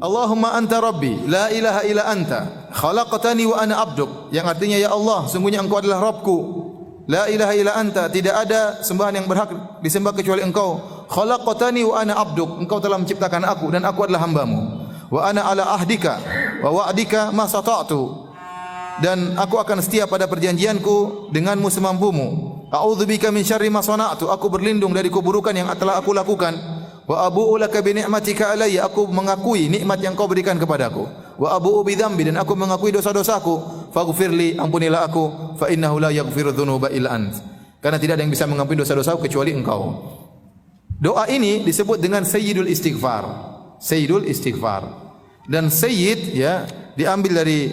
Allahumma anta rabbi, la ilaha illa anta, khalaqtani wa ana abduk. Yang artinya, ya Allah, sungguhnya engkau adalah Rabbku. La ilaha illa anta, tidak ada sembahan yang berhak disembah kecuali engkau. Khalaqtani wa ana abduk, engkau telah menciptakan aku dan aku adalah hambamu. Wa ana ala ahdika wa wa'dika ma sata'tu, dan aku akan setia pada perjanjianku denganmu semampumu. A'udzubika min syarri ma sana'tu, aku berlindung dari keburukan yang telah aku lakukan. Wa abu'u laka bi ni'matika alayya, aku mengakui nikmat yang kau berikan kepadaku. Wa abu'u bi dzambi, dan aku mengakui dosa-dosaku. Faghfirli, ampunilah aku. Fa innahu la yaghfiru dzunuba illa ant, karena tidak ada yang bisa mengampuni dosa-dosaku kecuali engkau. Doa ini disebut dengan Sayyidul Istighfar. Sayyidul Istighfar. Dan Sayyid ya diambil dari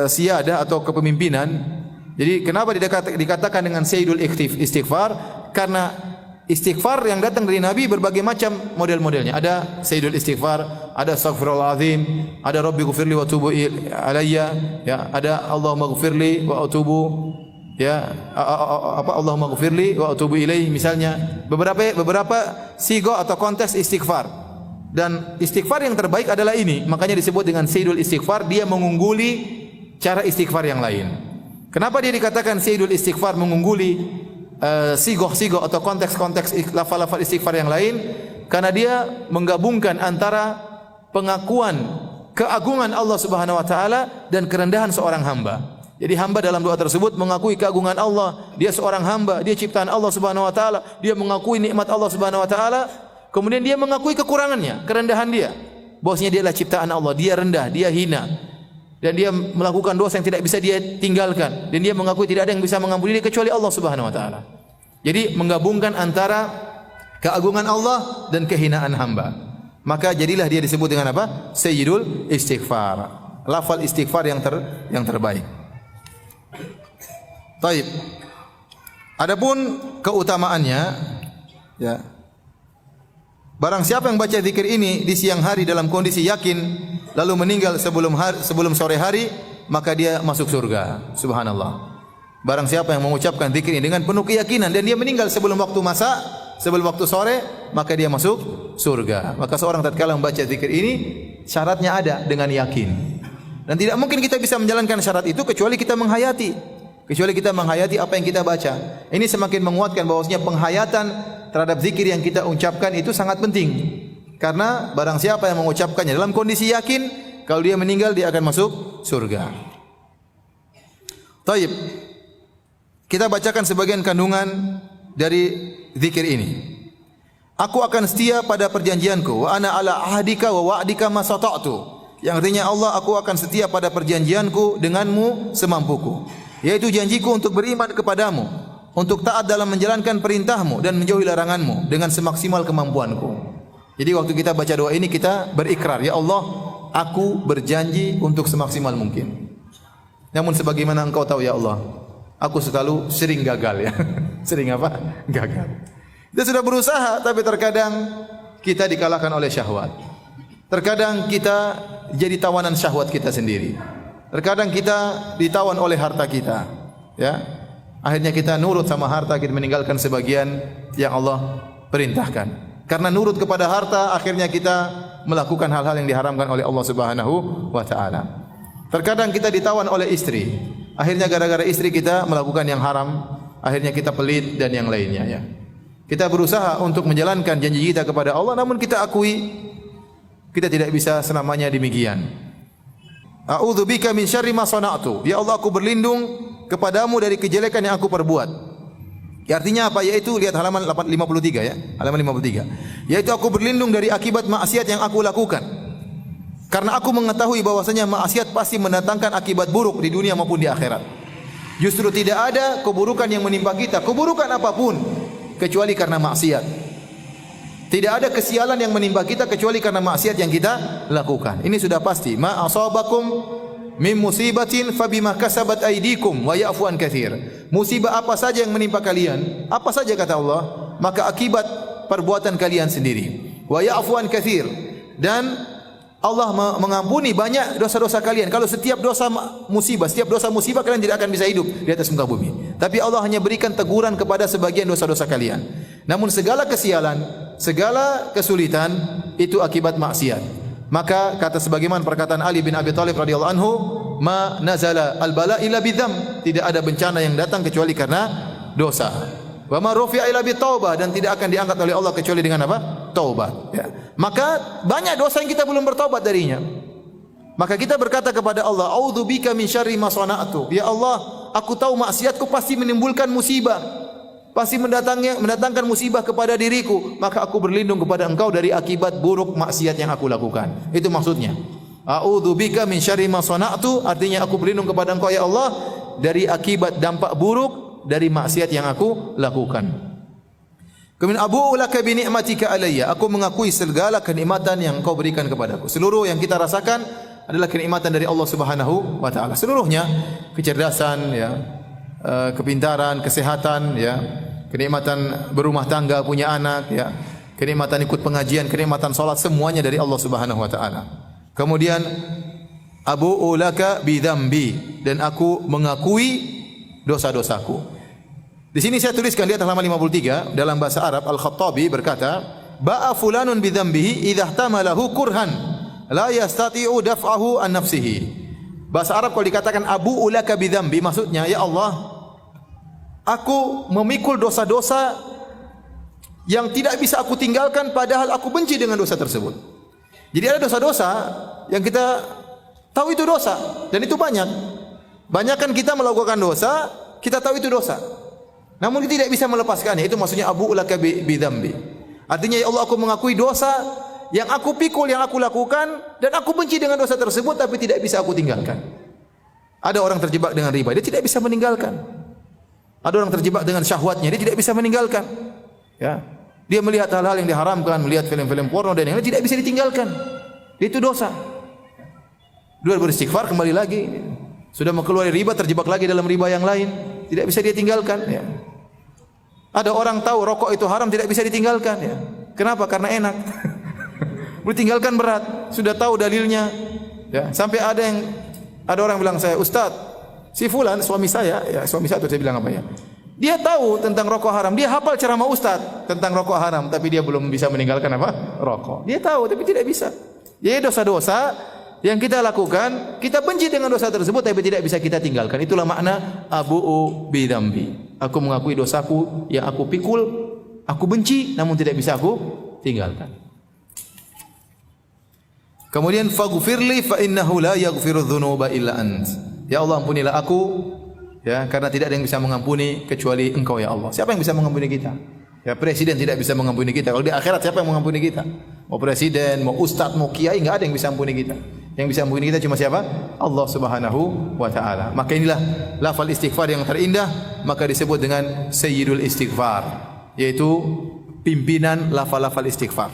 siyadah atau kepemimpinan. Jadi kenapa dikatakan dengan Sayyidul Istighfar? Karena istighfar yang datang dari Nabi berbagai macam model-modelnya. Ada Sayyidul Istighfar, ada Astaghfirullahaladzim, ada Rabbi ghufirli wa tubu alayya, ya, ada Allahumma ghufirli wa atubu, ya, Allahumma ghufirli wa atubu ilaih, misalnya. Beberapa sigo atau konteks istighfar. Dan istighfar yang terbaik adalah ini. Makanya disebut dengan Sayyidul Istighfar, dia mengungguli cara istighfar yang lain. Kenapa dia dikatakan Sayyidul Istighfar, mengungguli sigoh-sigoh atau konteks-konteks lafal-lafal istighfar yang lain? Karena dia menggabungkan antara pengakuan keagungan Allah Subhanahu wa taala dan kerendahan seorang hamba. Jadi hamba dalam doa tersebut mengakui keagungan Allah, dia seorang hamba, dia ciptaan Allah Subhanahu wa taala, dia mengakui nikmat Allah Subhanahu wa taala, kemudian dia mengakui kekurangannya, kerendahan dia. Bahwasanya dia adalah ciptaan Allah, dia rendah, dia hina. Dan dia melakukan dosa yang tidak bisa dia tinggalkan, dan dia mengakui tidak ada yang bisa mengampuni dia kecuali Allah Subhanahu wa taala. Jadi menggabungkan antara keagungan Allah dan kehinaan hamba. Maka jadilah dia disebut dengan apa? Sayyidul Istighfar. Lafal istighfar yang terbaik. Baik. Adapun keutamaannya, ya. Barang siapa yang baca zikir ini di siang hari dalam kondisi yakin, lalu meninggal sebelum sore hari, maka dia masuk surga. Subhanallah. Barang siapa yang mengucapkan zikir ini dengan penuh keyakinan dan dia meninggal sebelum waktu masa, sebelum waktu sore, maka dia masuk surga. Maka seorang tatkala membaca zikir ini, syaratnya ada dengan yakin. Dan tidak mungkin kita bisa menjalankan syarat itu kecuali kita menghayati. Kecuali kita menghayati apa yang kita baca. Ini semakin menguatkan bahwasanya penghayatan terhadap zikir yang kita ucapkan itu sangat penting. Karena barang siapa yang mengucapkannya dalam kondisi yakin, kalau dia meninggal dia akan masuk surga. Taib. Kita bacakan sebagian kandungan dari zikir ini. Aku akan setia pada perjanjianku, wa ana ala ahdika wa wa'dika ma sata'tu. Yang artinya, Allah, aku akan setia pada perjanjianku denganmu semampuku, yaitu janjiku untuk beriman kepadamu, untuk taat dalam menjalankan perintahmu dan menjauhi laranganmu dengan semaksimal kemampuanku. Jadi waktu kita baca doa ini kita berikrar, ya Allah, aku berjanji untuk semaksimal mungkin. Namun sebagaimana engkau tahu, ya Allah, aku sering gagal, ya. Sering apa? Gagal. Kita sudah berusaha, tapi terkadang kita dikalahkan oleh syahwat. Terkadang kita jadi tawanan syahwat kita sendiri. Terkadang kita ditawan oleh harta kita, ya. Akhirnya kita nurut sama harta, kita meninggalkan sebagian yang Allah perintahkan. Karena nurut kepada harta, akhirnya kita melakukan hal-hal yang diharamkan oleh Allah Subhanahu wa taala. Terkadang kita ditawan oleh istri. Akhirnya gara-gara istri kita melakukan yang haram, akhirnya kita pelit dan yang lainnya, ya. Kita berusaha untuk menjalankan janji kita kepada Allah, namun kita akui kita tidak bisa selamanya demikian. A'udzubika min syarri ma sana'tu. Ya Allah, aku berlindung kepadamu dari kejelekan yang aku perbuat. Ya, artinya apa? Yaitu lihat halaman 53, ya. Halaman 53. Yaitu aku berlindung dari akibat maksiat yang aku lakukan. Karena aku mengetahui bahwasanya maksiat pasti mendatangkan akibat buruk di dunia maupun di akhirat. Justru tidak ada keburukan yang menimpa kita, keburukan apapun, kecuali karena maksiat. Tidak ada kesialan yang menimpa kita kecuali karena maksiat yang kita lakukan. Ini sudah pasti. Ma asabakum min musibatin fabima kasabat aydikum wa ya'fu an katsir. Musibah apa saja yang menimpa kalian, apa saja kata Allah, maka akibat perbuatan kalian sendiri. Wa ya'fu an katsir. Dan Allah mengampuni banyak dosa-dosa kalian. Kalau setiap dosa musibah kalian tidak akan bisa hidup di atas muka bumi. Tapi Allah hanya berikan teguran kepada sebagian dosa-dosa kalian. Namun segala kesialan, segala kesulitan itu akibat maksiat. Maka kata sebagaimana perkataan Ali bin Abi Thalib radhiyallahu anhu, ma nazala al-bala illa bidzam, tidak ada bencana yang datang kecuali karena dosa. Wa ma rufi'a illa bitaubah, dan tidak akan diangkat oleh Allah kecuali dengan apa? Taubat. Ya. Maka banyak dosa yang kita belum bertaubat darinya. Maka kita berkata kepada Allah, a'udzubika min syarri ma sana'tu. Ya Allah, aku tahu maksiatku pasti menimbulkan musibah, pasti mendatangkan musibah kepada diriku, maka aku berlindung kepada Engkau dari akibat buruk maksiat yang aku lakukan. Itu maksudnya. A'udzubika min syarri ma sana'tu, artinya aku berlindung kepada Engkau ya Allah dari akibat dampak buruk dari maksiat yang aku lakukan. Kemudian abu'u laka bi ni'matika alayya, aku mengakui segala kenikmatan yang Engkau berikan kepadaku. Seluruh yang kita rasakan adalah kenikmatan dari Allah Subhanahu wa taala. Seluruhnya, kecerdasan ya, kepintaran, kesehatan ya, kenikmatan berumah tangga, punya anak ya, kenikmatan ikut pengajian, kenikmatan salat, semuanya dari Allah Subhanahu wa taala. Kemudian abu'u laka bi dzambi, dan aku mengakui dosa-dosaku. Di sini saya tuliskan di atas halaman 53 dalam bahasa Arab, Al-Khattabi berkata, ba'a fulanun bi dzambihi idza ihtamalahu kurhan la yastati'u daf'ahu an nafsihi. Bahasa Arab kalau dikatakan abu'u laka bi dzambi, maksudnya ya Allah, aku memikul dosa-dosa yang tidak bisa aku tinggalkan padahal aku benci dengan dosa tersebut. Jadi ada dosa-dosa yang kita tahu itu dosa, dan itu banyak. Banyakkan kita melakukan dosa, kita tahu itu dosa, namun kita tidak bisa melepaskannya. Itu maksudnya abu'u laka bi dzambi. Artinya ya Allah, aku mengakui dosa yang aku pikul, yang aku lakukan, dan aku benci dengan dosa tersebut, tapi tidak bisa aku tinggalkan. Ada orang terjebak dengan riba, dia tidak bisa meninggalkan. Ada orang terjebak dengan syahwatnya, dia tidak bisa meninggalkan. Ya, dia melihat hal-hal yang diharamkan, melihat film-film porno dan yang lain, tidak bisa ditinggalkan. Itu dosa. Dia beristighfar, kembali lagi. Sudah mau keluar dari riba, terjebak lagi dalam riba yang lain, tidak bisa dia tinggalkan. Ya. Ada orang tahu rokok itu haram, tidak bisa ditinggalkan. Ya. Kenapa? Karena enak. Ditinggalkan berat. Sudah tahu dalilnya. Ya. Sampai ada orang bilang saya, Ustaz, si fulan suami saya, ya suami saya bilang apa ya? Dia tahu tentang rokok haram, dia hafal ceramah Ustaz tentang rokok haram, tapi dia belum bisa meninggalkan apa? Rokok. Dia tahu tapi tidak bisa. Jadi dosa-dosa yang kita lakukan, kita benci dengan dosa tersebut tapi tidak bisa kita tinggalkan. Itulah makna abu'u bi dzambi. Aku mengakui dosaku yang aku pikul, aku benci namun tidak bisa aku tinggalkan. Kemudian faghfirli fa innahu la yaghfiru dzunuba illa ant. Ya Allah, ampunilah aku, ya, karena tidak ada yang bisa mengampuni kecuali Engkau ya Allah. Siapa yang bisa mengampuni kita? Ya, presiden tidak bisa mengampuni kita. Kalau di akhirat siapa yang mengampuni kita? Mau presiden, mau ustaz, mau kiai, enggak ada yang bisa mengampuni kita. Yang bisa mengampuni kita cuma siapa? Allah Subhanahu wa taala. Maka inilah lafal istighfar yang terindah, maka disebut dengan sayyidul istighfar, yaitu pimpinan lafal-lafal istighfar.